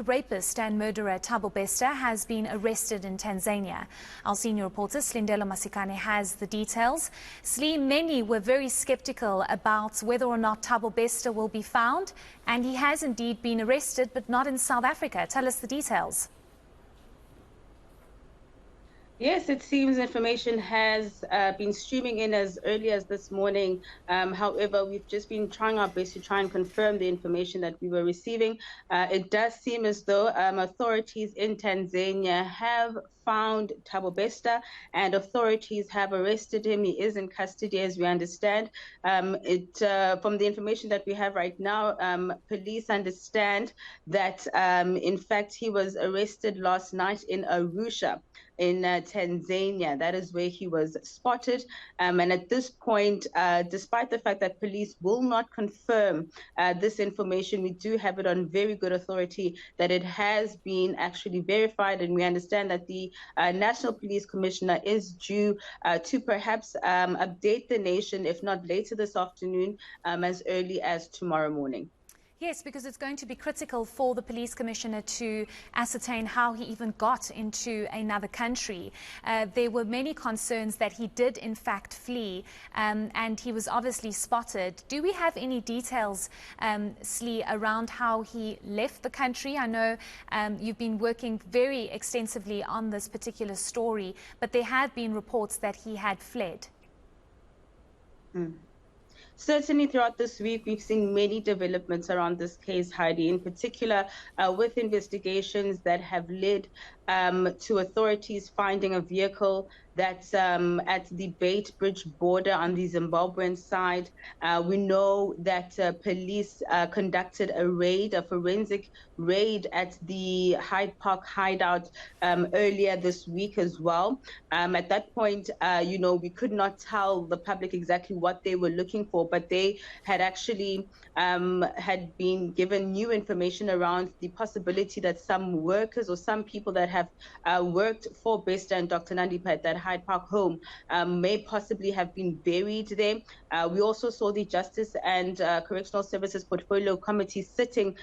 Rapist and murderer Thabo Bester has been arrested in Tanzania. Our senior reporter Silindelo Masikane has the details. Slee, many were very skeptical about whether or not Thabo Bester will be found, and he has indeed been arrested, but not in South Africa. Tell us the details. Yes, it seems information has been streaming in as early as this morning. However, we've just been trying our best to try and confirm the information that we were receiving. It does seem as though authorities in Tanzania have found Thabo Bester and authorities have arrested him. He is in custody, as we understand. From the information that we have right now, police understand that, in fact, he was arrested last night in Arusha, in Tanzania. That is where he was spotted. And at this point, despite the fact that police will not confirm this information, we do have it on very good authority that it has been actually verified. And we understand that the National Police Commissioner is due to perhaps update the nation, if not later this afternoon, as early as tomorrow morning. Yes, because it's going to be critical for the police commissioner to ascertain how he even got into another country. There were many concerns that he did in fact flee, and he was obviously spotted. Do we have any details, Slee, around how he left the country? I know you've been working very extensively on this particular story, but there have been reports that he had fled. Certainly throughout this week, we've seen many developments around this case, Heidi, in particular with investigations that have led to authorities finding a vehicle that's at the Beitbridge border on the Zimbabwean side. We know that police conducted a forensic raid at the Hyde Park hideout earlier this week as well. At that point, we could not tell the public exactly what they were looking for, but they had actually had been given new information around the possibility that some workers or some people that have worked for Bester and Dr. Nandipa at that Hyde Park home may possibly have been buried there. We also saw the Justice and Correctional Services Portfolio Committee sitting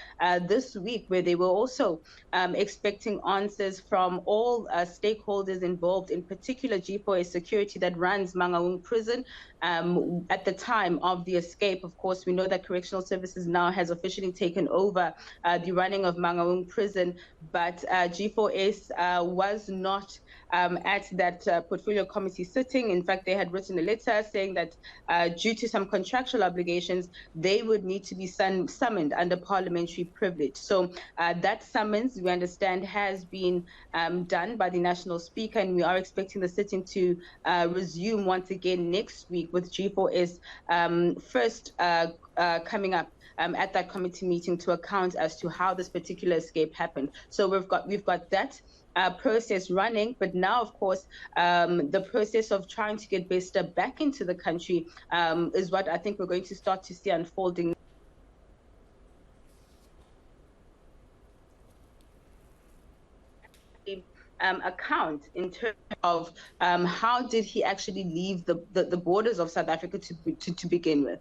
this week, where they were also expecting answers from all stakeholders involved, in particular G4S Security that runs Mangaung Prison. At the time of the escape, of course, we know that Correctional Services now has officially taken over the running of Mangaung Prison, but G4S was not at that portfolio committee sitting. In fact, they had written a letter saying that due to some contractual obligations, they would need to be summoned under parliamentary privilege. So that summons, we understand, has been done by the national speaker, and we are expecting the sitting to resume once again next week, with G4S first coming up at that committee meeting to account as to how this particular escape happened. So we've got that process running, but now, of course, the process of trying to get Bester back into the country is what I think we're going to start to see unfolding. Account in terms of how did he actually leave the borders of South Africa to begin with.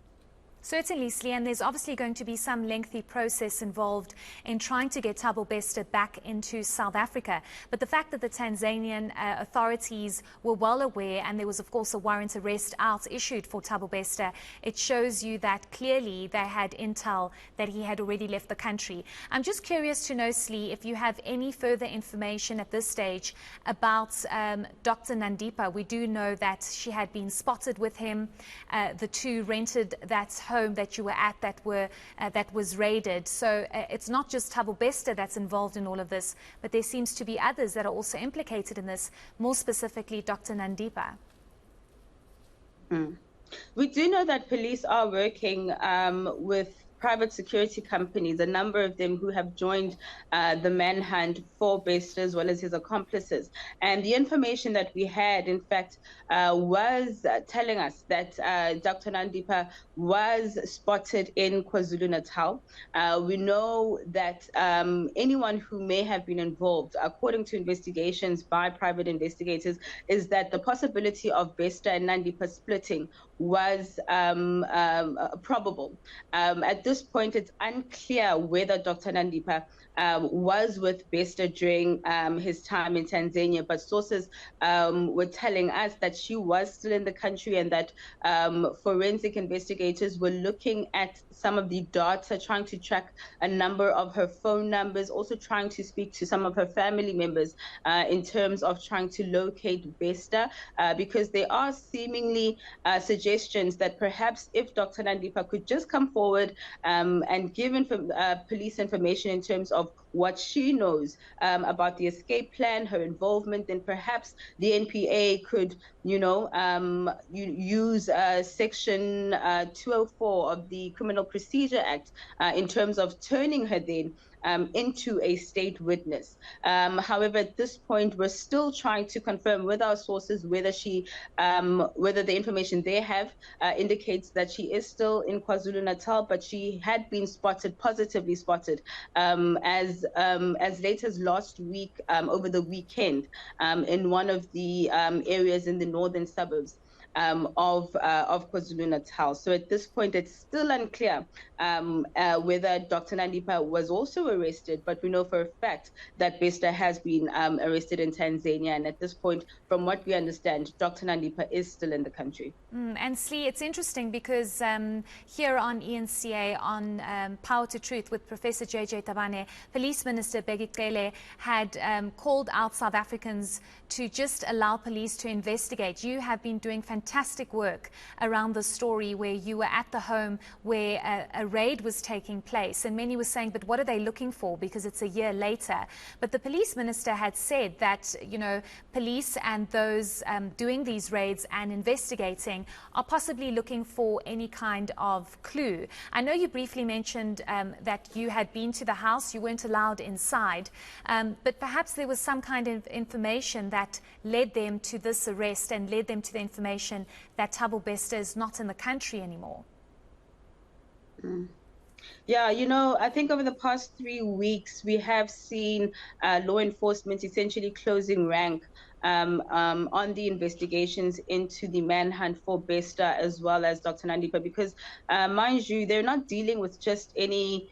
Certainly, Slee, and there's obviously going to be some lengthy process involved in trying to get Thabo Bester back into South Africa. But the fact that the Tanzanian authorities were well aware, and there was, of course, a warrant arrest out issued for Thabo Bester, it shows you that clearly they had intel that he had already left the country. I'm just curious to know, Slee, if you have any further information at this stage about Dr. Nandipa. We do know that she had been spotted with him. The two rented that home that you were at that was raided. So it's not just Thabo Bester that's involved in all of this, but there seems to be others that are also implicated in this, more specifically Dr. Nandipa. We do know that police are working with private security companies, a number of them who have joined the manhunt for Bester as well as his accomplices. And the information that we had, in fact, was telling us that Dr. Nandipa was spotted in KwaZulu-Natal. We know that anyone who may have been involved, according to investigations by private investigators, is that the possibility of Bester and Nandipa splitting was probable. At this point, it's unclear whether Dr. Nandipha was with Bester during his time in Tanzania, but sources were telling us that she was still in the country and that forensic investigators were looking at some of the data, trying to track a number of her phone numbers, also trying to speak to some of her family members in terms of trying to locate Bester, because there are seemingly suggestions that perhaps if Dr. Nandipha could just come forward and give police information in terms of what she knows about the escape plan, her involvement, then perhaps the NPA could, use Section 204 of the Criminal Procedure Act in terms of turning her then into a state witness. However, at this point, we're still trying to confirm with our sources whether whether the information they have indicates that she is still in KwaZulu-Natal, but she had been positively spotted, as late as last week, over the weekend, in one of the areas in the northern suburbs of KwaZulu-Natal. So at this point, it's still unclear whether Dr. Nandipha was also arrested, but we know for a fact that Bester has been arrested in Tanzania. And at this point, from what we understand, Dr. Nandipha is still in the country. And Slee, it's interesting because here on eNCA, on Power to Truth with Professor JJ Tabane, Police Minister Bheki Cele had called out South Africans to just allow police to investigate. You have been doing fantastic work around the story where you were at the home where a raid was taking place, and many were saying, but what are they looking for, because it's a year later. But the police minister had said that, police and those doing these raids and investigating are possibly looking for any kind of clue. I know you briefly mentioned that you had been to the house, you weren't allowed inside, but perhaps there was some kind of information that led them to this arrest and led them to the information that Thabo Bester is not in the country anymore. Yeah, I think over the past 3 weeks, we have seen law enforcement essentially closing rank on the investigations into the manhunt for Bester as well as Dr. Nandipha, because mind you, they're not dealing with just any,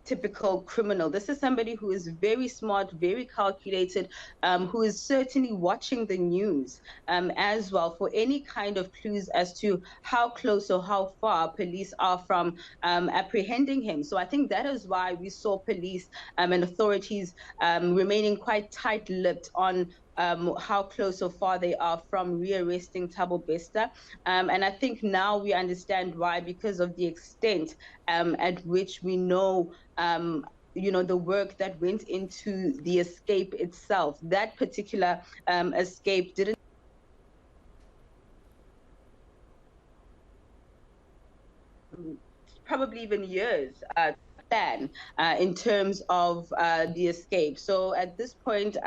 typical criminal. This is somebody who is very smart, very calculated, who is certainly watching the news as well for any kind of clues as to how close or how far police are from apprehending him. So I think that is why we saw police and authorities remaining quite tight-lipped on how close or far they are from rearresting Thabo Bester. And I think now we understand why, because of the extent at which we know the work that went into the escape itself. That particular escape didn't probably even years plan in terms of the escape. So at this point,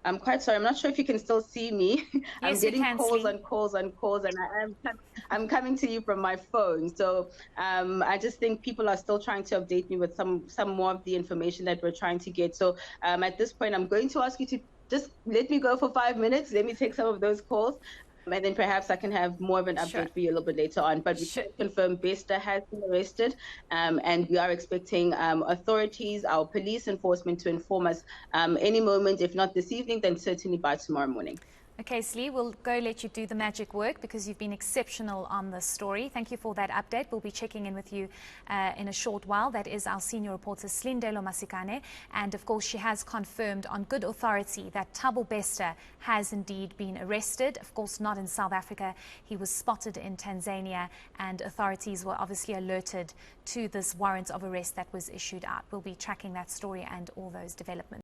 I'm quite sorry. I'm not sure if you can still see me. Yes, I'm getting calls see. on calls on calls, and I'm coming to you from my phone. So I just think people are still trying to update me with some more of the information that we're trying to get. So at this point, I'm going to ask you to just let me go for 5 minutes. Let me take some of those calls. And then perhaps I can have more of an update for you a little bit later on. But we can confirm Bester has been arrested, and we are expecting authorities, our police enforcement, to inform us any moment, if not this evening, then certainly by tomorrow morning. Okay, Slee, we'll go let you do the magic work because you've been exceptional on this story. Thank you for that update. We'll be checking in with you in a short while. That is our senior reporter, Silindelo Masikane. And of course, she has confirmed on good authority that Thabo Bester has indeed been arrested. Of course, not in South Africa. He was spotted in Tanzania, and authorities were obviously alerted to this warrant of arrest that was issued out. We'll be tracking that story and all those developments.